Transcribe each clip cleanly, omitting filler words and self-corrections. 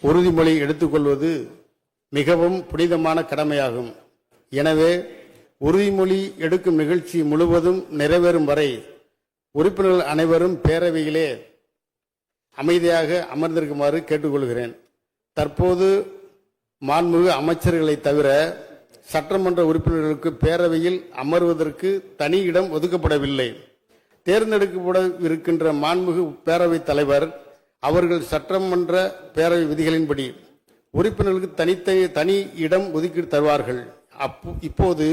உறுதிமொழி எடுத்துக்கொள்வது மிகவும் புனிதமான கடமையாகும். எனவே உறுதிமொழி எடுக்கும் நிகழ்ச்சி முழுவதும் நிறைவேறும் வரை உறுப்பினர்கள் அனைவரும் பேரவையிலே அமைதியாக அமர்ந்திருக்குமாறு கேட்டுக்கொள்கிறேன். தற்போது மாண்புமிகு அமைச்சர்களை தவிர சட்டமன்ற உறுப்பினர்களுக்கு பேரவையில் அமர்வதற்கு தனி இடம் ஒதுக்கப்படவில்லை. தேர்ந்தெடுக்கப்பட இருக்கின்ற மாண்புமிகு பேரவைத் தலைவர் அவர்கள் சட்டமன்ற பேரவை விதிகளின்படி உறுப்பினர்களுக்கு தனி இடம் ஒதுக்கி தருவார்கள். இப்போது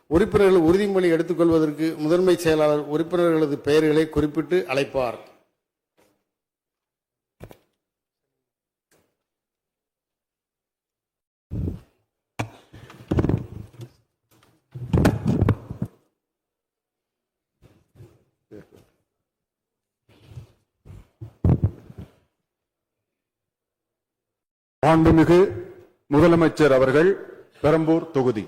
உறுப்பினர்கள் உறுதிமொழி எடுத்துக்கொள்வதற்கு முதன்மை செயலாளர் உறுப்பினர்களது பெயர்களை குறிப்பிட்டு அழைப்பார். மாண்புமிகு முதலமைச்சர் அவர்கள் பெரம்பூர் தொகுதி.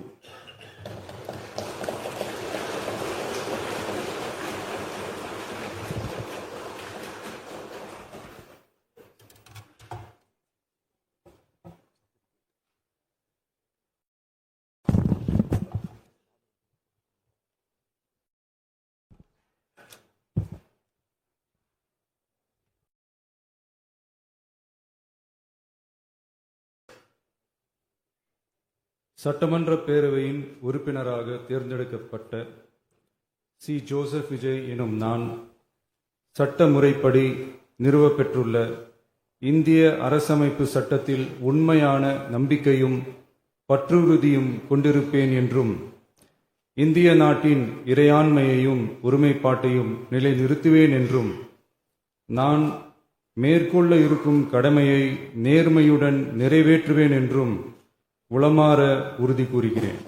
சட்டமன்ற பேரவையின் உறுப்பினராக தேர்ந்தெடுக்கப்பட்ட சி. ஜோசப் விஜய் எனும் நான் சட்ட முறைப்படி நிறுவப்பெற்றுள்ள இந்திய அரசமைப்பு சட்டத்தில் உண்மையான நம்பிக்கையும் பற்றுறுதியும் கொண்டிருப்பேன் என்றும் இந்திய நாட்டின் இறையாண்மையையும் ஒருமைப்பாட்டையும் நிலைநிறுத்துவேன் என்றும் நான் மேற்கொள்ள இருக்கும் கடமையை நேர்மையுடன் நிறைவேற்றுவேன் என்றும் உளமாற உறுதி கூறுகிறேன்.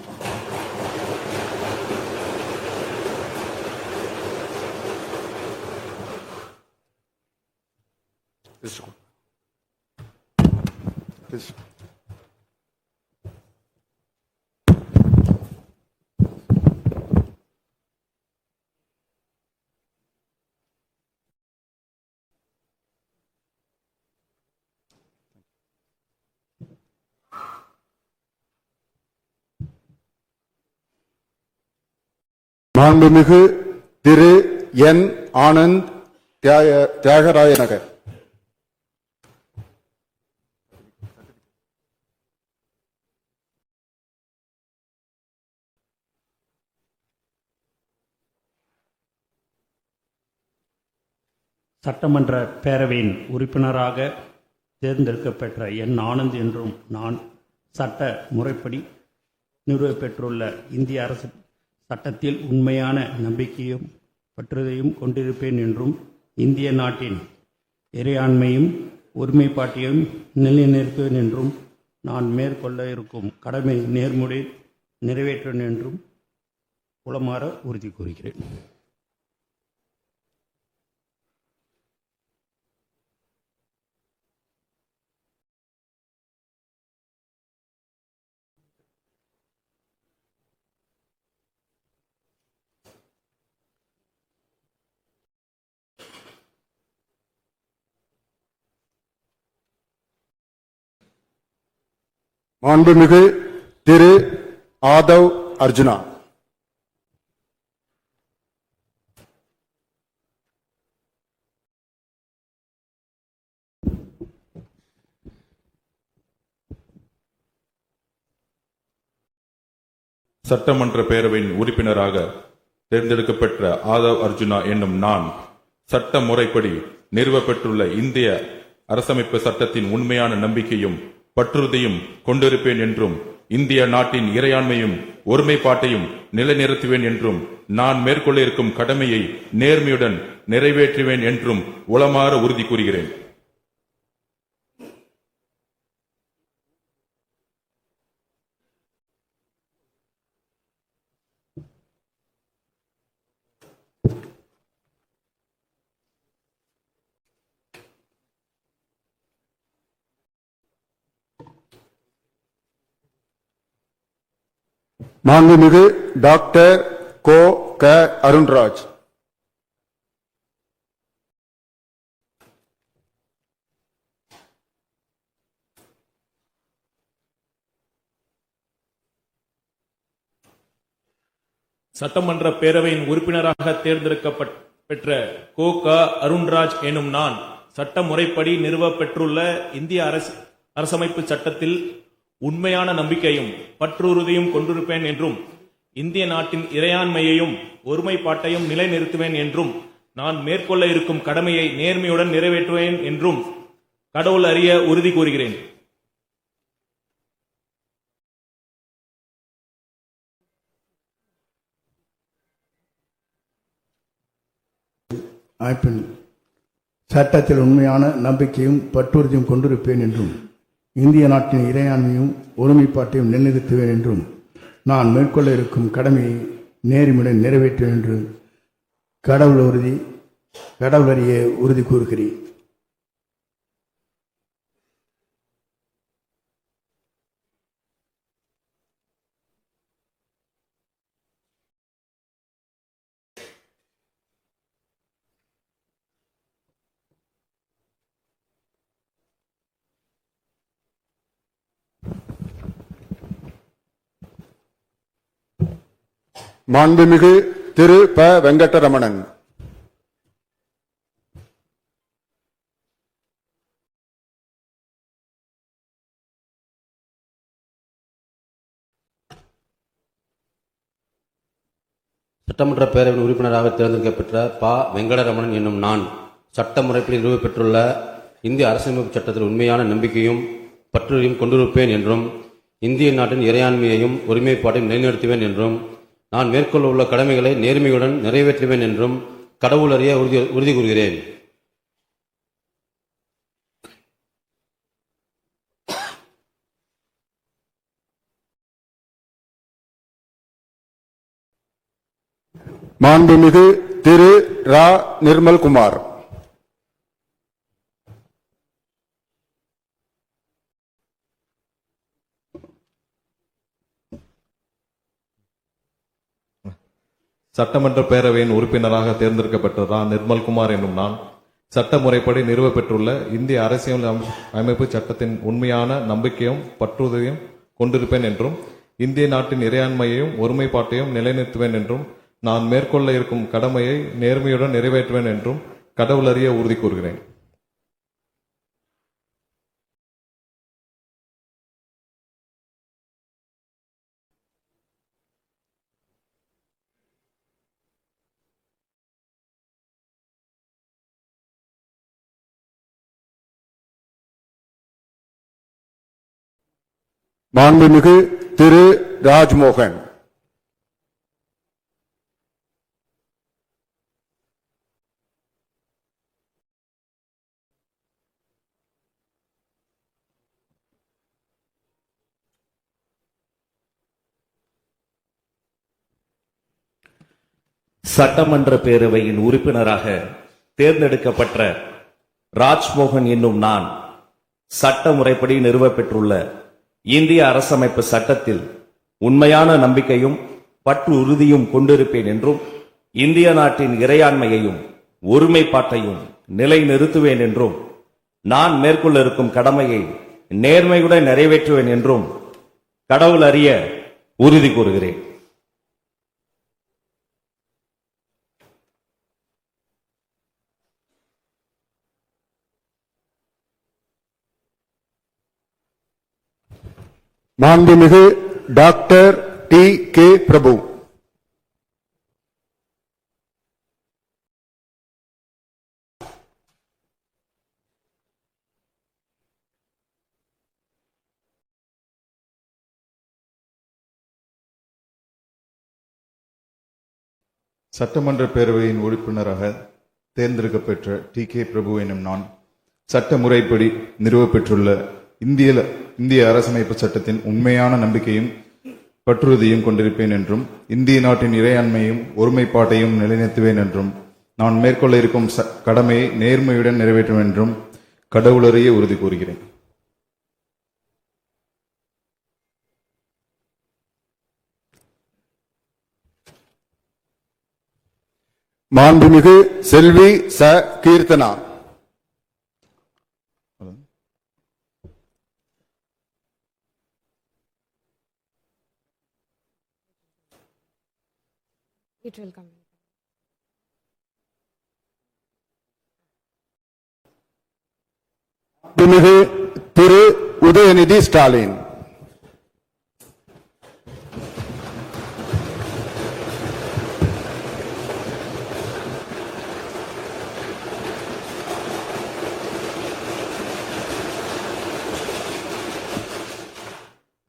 மாண்புமிகு திரு என். ஆனந்த் தியாகராய நகர். சட்டமன்ற பேரவையின் உறுப்பினராக தேர்ந்தெடுக்கப்பெற்ற என். ஆனந்த் என்றும் நான் சட்ட முறைப்படி நிறுவப்பெற்றுள்ள இந்திய அரசு சட்டத்தில் உண்மையான நம்பிக்கையும் பற்றுதையும் கொண்டிருப்பேன் என்றும் இந்திய நாட்டின் இறையாண்மையும் ஒருமைப்பாட்டையும் நிலைநிறுத்துவேன் என்றும் நான் மேற்கொள்ள இருக்கும் கடமை நேர்முறை நிறைவேற்றுவேன் என்றும் உளமாற உறுதி கூறுகிறேன். மாண்புமிகு திரு ஆதவ் அர்ஜுனா. சட்டமன்ற பேரவையின் உறுப்பினராக தேர்ந்தெடுக்கப்பட்ட ஆதவ் அர்ஜுனா என்னும் நான் சட்ட முறைப்படி நிறுவப்பெற்றுள்ள இந்திய அரசமைப்பு சட்டத்தின் உண்மையான நம்பிக்கையும் பற்றுறுதியும் கொண்டிருப்பேன் என்றும் இந்திய நாட்டின் இறையாண்மையும் ஒருமைப்பாட்டையும் நிலைநிறுத்துவேன் என்றும் நான் மேற்கொள்ள இருக்கும் கடமையை நேர்மையுடன் நிறைவேற்றுவேன் என்றும் உளமாற உறுதி கூறுகிறேன். மாண்புமிகு டாக்டர் கோ. க. அருண்ராஜ். சட்டமன்ற பேரவையின் உறுப்பினராக தேர்ந்தெடுக்கப்பெற்ற கோ. அருண்ராஜ் எனும் நான் சட்ட முறைப்படி நிறுவப் பெற்றுள்ள இந்திய அரசமைப்பு சட்டத்தில் உண்மையான நம்பிக்கையும் பற்றுறுதியும் கொண்டிருப்பேன் என்றும் இந்திய நாட்டின் இறையாண்மையையும் ஒருமைப்பாட்டையும் நிலைநிறுத்துவேன் என்றும் நான் மேற்கொள்ள இருக்கும் கடமையை நேர்மையுடன் நிறைவேற்றுவேன் என்றும் கடவுள் அறிய உறுதி கூறுகிறேன். ஆய்ப்பின் சட்டத்தில் உண்மையான நம்பிக்கையும் பற்றுறுதியும் கொண்டிருப்பேன் என்றும் இந்திய நாட்டின் இறையாண்மையும் ஒருமைப்பாட்டையும் நிலைநிறுத்துவேன் என்றும் நான் மேற்கொள்ள இருக்கும் கடமையை நேர்மையுடன் நிறைவேற்றுவேன் என்று கடவுள் அறிய உறுதி கூறுகிறேன். மாண்புமிகு திரு ப. வெங்கடரமணன். சட்டமன்ற பேரவையின் உறுப்பினராக தேர்ந்தெடுக்கப்பெற்ற ப. வெங்கடரமணன் என்னும் நான் சட்ட முறைப்படி நிறுவப் பெற்றுள்ள இந்திய அரசியலமைப்பு சட்டத்தில் உண்மையான நம்பிக்கையும் பற்றுறுதியும் கொண்டிருப்பேன் என்றும் இந்திய நாட்டின் இறையாண்மையையும் ஒருமைப்பாட்டையும் நிலைநிறுத்துவேன் என்றும் நான் மேற்கொள்ள உள்ள கடமைகளை நேர்மையுடன் நிறைவேற்றுவேன் என்றும் கடவுள் அறிய உறுதி கூறுகிறேன். மாண்புமிகு திரு ரா. நிர்மல்குமார். சட்டமன்ற பேரவையின் உறுப்பினராக தேர்ந்தெடுக்கப்பட்ட ரா. நிர்மல்குமார் என்னும் நான் சட்ட முறைப்படி நிறுவப் பெற்றுள்ள இந்திய அரசியல் அமைப்பு சட்டத்தின் உண்மையான நம்பிக்கையும் பற்றுறுதியும் கொண்டிருப்பேன் என்றும் இந்திய நாட்டின் இறையாண்மையையும் ஒருமைப்பாட்டையும் நிலைநிறுத்துவேன் என்றும் நான் மேற்கொள்ள இருக்கும் கடமையை நேர்மையுடன் நிறைவேற்றுவேன் என்றும் கடவுள் அறிய உறுதி கூறுகிறேன். மாண்புமிகு திரு ராஜ்மோகன். சட்டமன்ற பேரவையின் உறுப்பினராக தேர்ந்தெடுக்கப்பட்ட ராஜ்மோகன் என்னும் நான் சட்ட முறைப்படி நிறுவப் பெற்றுள்ள இந்திய அரசமைப்பு சட்டத்தில் உண்மையான நம்பிக்கையும் பற்று உறுதியும் கொண்டிருப்பேன் என்றும் இந்திய நாட்டின் இறையாண்மையையும் ஒருமைப்பாட்டையும் நிலைநிறுத்துவேன் என்றும் நான் மேற்கொள்ள இருக்கும் கடமையை நேர்மையுடன் நிறைவேற்றுவேன் என்றும் கடவுள் அறிய உறுதி கூறுகிறேன். மாண்புமிகு டாக்டர் டி. கே. பிரபு. சட்டமன்ற பேரவையின் உறுப்பினராக தேர்ந்தெடுக்கப்பெற்ற டி. கே. பிரபு எனும் நான் சட்ட முறைப்படி நிறுவப் பெற்றுள்ள இந்திய அரசமைப்பு சட்டத்தின் உண்மையான நம்பிக்கையும் பற்றுறுதியும் கொண்டிருப்பேன் என்றும் இந்திய நாட்டின் இறையாண்மையும் ஒருமைப்பாட்டையும் நிலைநிறுத்துவேன் என்றும் நான் மேற்கொள்ள இருக்கும் கடமையை நேர்மையுடன் நிறைவேற்றும் என்றும் கடவுளறிய உறுதி கூறுகிறேன். மாண்புமிகு செல்வி ச. கீர்த்தனா. It will come. மாண்புமிகு திரு உதயநிதி ஸ்டாலின்.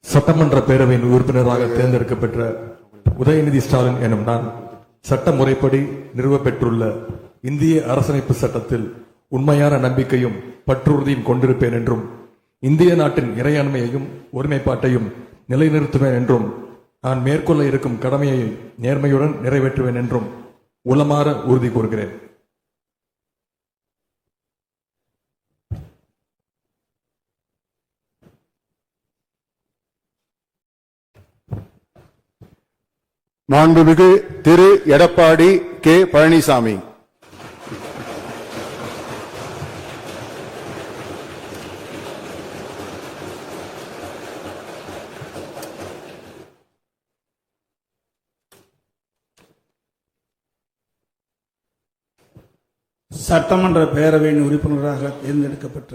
சட்டமன்ற பேரவையின் உறுப்பினராக தேர்ந்தெடுக்கப்பெற்ற உதயநிதி ஸ்டாலின் எனும் நான் சட்ட முறைப்படி நிறுவப்பெற்றுள்ள இந்திய அரசமைப்பு சட்டத்தில் உண்மையான நம்பிக்கையும் பற்றுறுதியும் கொண்டிருப்பேன் என்றும் இந்திய நாட்டின் இறையாண்மையையும் ஒருமைப்பாட்டையும் நிலைநிறுத்துவேன் என்றும் நான் மேற்கொள்ள இருக்கும் கடமையை நேர்மையுடன் நிறைவேற்றுவேன் என்றும் உளமாற உறுதி கூறுகிறேன். மாண்புமிகு திரு எடப்பாடி கே பழனிசாமி. சட்டமன்ற பேரவையின் உறுப்பினராக தேர்ந்தெடுக்கப்பட்ட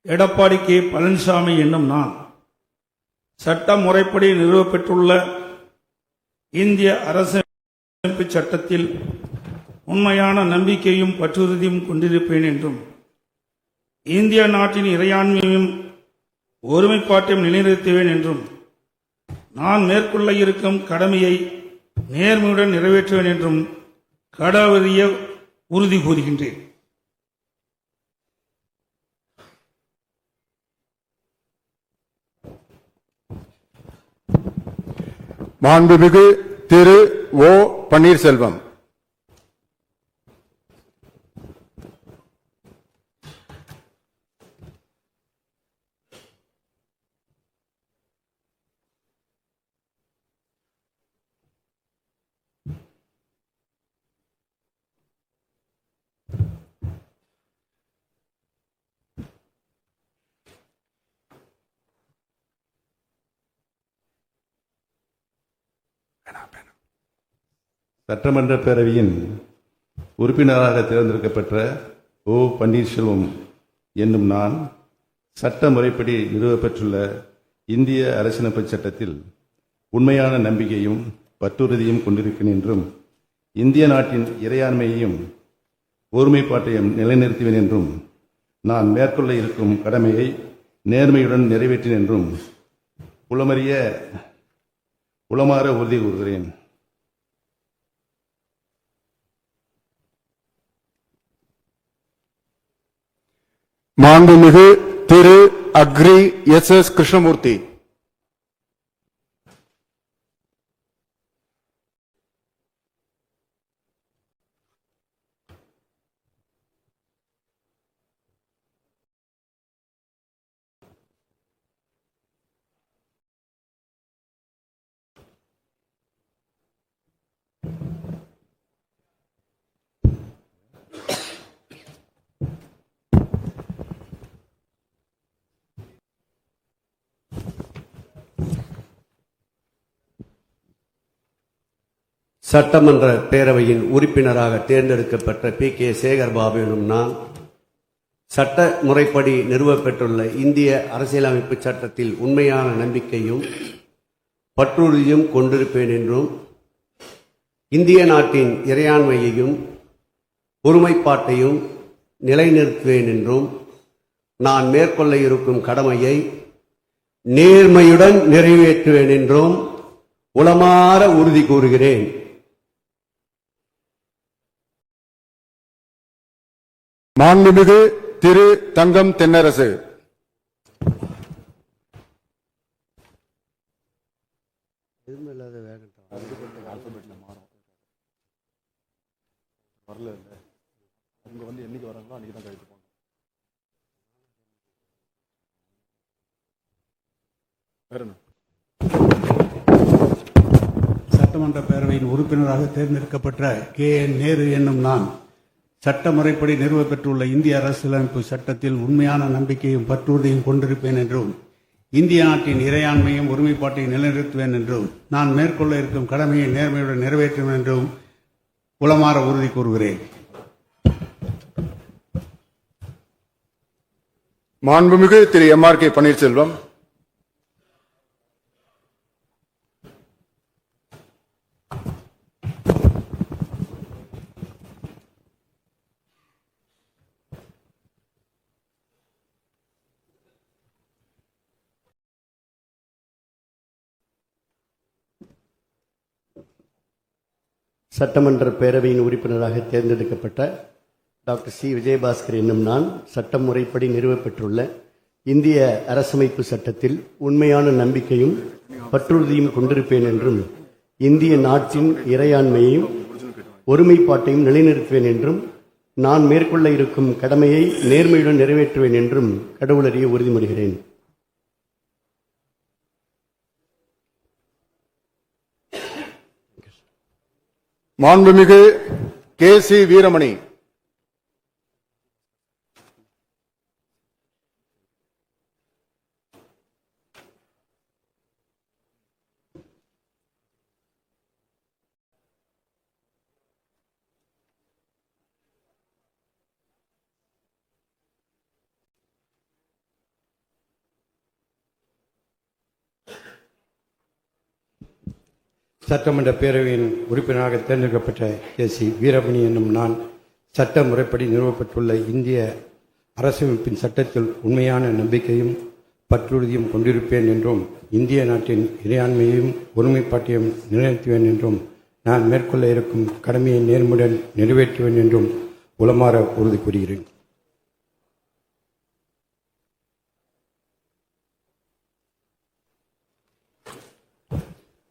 எடப்பாடி கே பழனிசாமி என்னும் நான் சட்ட முறைப்படி நிறுவப்பெற்றுள்ள இந்திய அரசியலமைப்பு சட்டத்தில் உண்மையான நம்பிக்கையும் பற்றுறுதியும் கொண்டிருப்பேன் என்றும் இந்திய நாட்டின் இறையாண்மையும் ஒருமைப்பாட்டையும் நிலைநிறுத்துவேன் என்றும் நான் மேற்கொள்ள இருக்கும் கடமையை நேர்மையுடன் நிறைவேற்றுவேன் என்றும் கடவுளிய உறுதி கூறுகின்றேன். மாண்புமிகு திரு ஓ பன்னீர்செல்வம். சட்டமன்ற பேரவையின் உறுப்பினராக தேர்ந்தெடுக்கப்பட்ட ஓ பன்னீர்செல்வம் என்னும் நான் சட்ட முறைப்படி நிறுவப்பெற்றுள்ள இந்திய அரசியலமைப்பு சட்டத்தில் உண்மையான நம்பிக்கையும் பற்றுறுதியும் கொண்டிருக்கிறேன் என்றும் இந்திய நாட்டின் இறையாண்மையையும் ஒருமைப்பாட்டையும் நிலைநிறுத்துவேன் என்றும் நான் மேற்கொள்ள இருக்கும் கடமையை நேர்மையுடன் நிறைவேற்றேன் என்றும் உளமாற உறுதி கூறுகிறேன். மாண்புமிகு திரு அக்ரி எஸ் கிருஷ்ணமூர்த்தி. சட்டமன்ற பேரவையின் உறுப்பினராக தேர்ந்தெடுக்கப்பட்ட கே சேகர்பாபு எனும் நான் சட்ட முறைப்படி நிறுவப்பெற்றுள்ள இந்திய அரசியலமைப்பு சட்டத்தில் உண்மையான நம்பிக்கையும் பற்றுறுதியும் கொண்டிருப்பேன் என்றும் இந்திய நாட்டின் இறையாண்மையையும் ஒருமைப்பாட்டையும் நிலைநிறுத்துவேன் என்றும் நான் மேற்கொள்ள இருக்கும் கடமையை நேர்மையுடன் நிறைவேற்றுவேன் என்றும் உளமாற உறுதி கூறுகிறேன். மாண்புமிகு திரு தங்கம் தென்னரசு. சட்டமன்ற பேரவையின் உறுப்பினராக தேர்ந்தெடுக்கப்பட்ட KN நேரு என்னும் நான் சட்ட முறைப்படி நிறுவப்பெற்றுள்ள இந்திய அரசியலமைப்பு சட்டத்தில் உண்மையான நம்பிக்கையும் பற்றுறுதியும் கொண்டிருப்பேன் என்றும் இந்திய நாட்டின் இறையாண்மையும் ஒருமைப்பாட்டையும் நிலைநிறுத்துவேன் என்றும் நான் மேற்கொள்ள இருக்கும் கடமையை நேர்மையுடன் நிறைவேற்றுவேன் என்றும் உளமாற உறுதி கூறுகிறேன். மாண்புமிகு திரு M.R.K. பன்னீர்செல்வம், சட்டமன்ற பேரவையின் உறுப்பினராக தேர்ந்தெடுக்கப்பட்ட டாக்டர் சி விஜயபாஸ்கர் என்னும் நான் சட்டம் முறைப்படி நிறுவப்பெற்றுள்ள இந்திய அரசமைப்பு சட்டத்தில் உண்மையான நம்பிக்கையும் பற்றுறுதியும் கொண்டிருப்பேன் என்றும் இந்திய நாட்டின் இறையாண்மையையும் ஒருமைப்பாட்டையும் நிலைநிறுத்துவேன் என்றும் நான் மேற்கொள்ள இருக்கும் கடமையை நேர்மையுடன் நிறைவேற்றுவேன் என்றும் கடவுளறிய உறுதிமொழிகிறேன். மாண்புமிகு K.C. வீரமணி, சட்டமன்ற பேரவையின் உறுப்பினராக தேர்ந்தெடுக்கப்பட்ட K.C. வீரமணி என்னும் நான் சட்ட முறைப்படி நிறுவப்பட்டுள்ள இந்திய அரசமைப்பின் சட்டத்தில் உண்மையான நம்பிக்கையும் பற்றுறுதியும் கொண்டிருப்பேன் என்றும் இந்திய நாட்டின் இறையாண்மையையும் ஒருமைப்பாட்டையும் நிலைநிறுத்துவேன் என்றும் நான் மேற்கொள்ள இருக்கும் கடமையை நேர்மையுடன் நிறைவேற்றுவேன் என்றும் உளமாற உறுதி கூறுகிறேன்.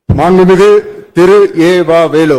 மாண்புமிகு திரு A.வ. வேலு,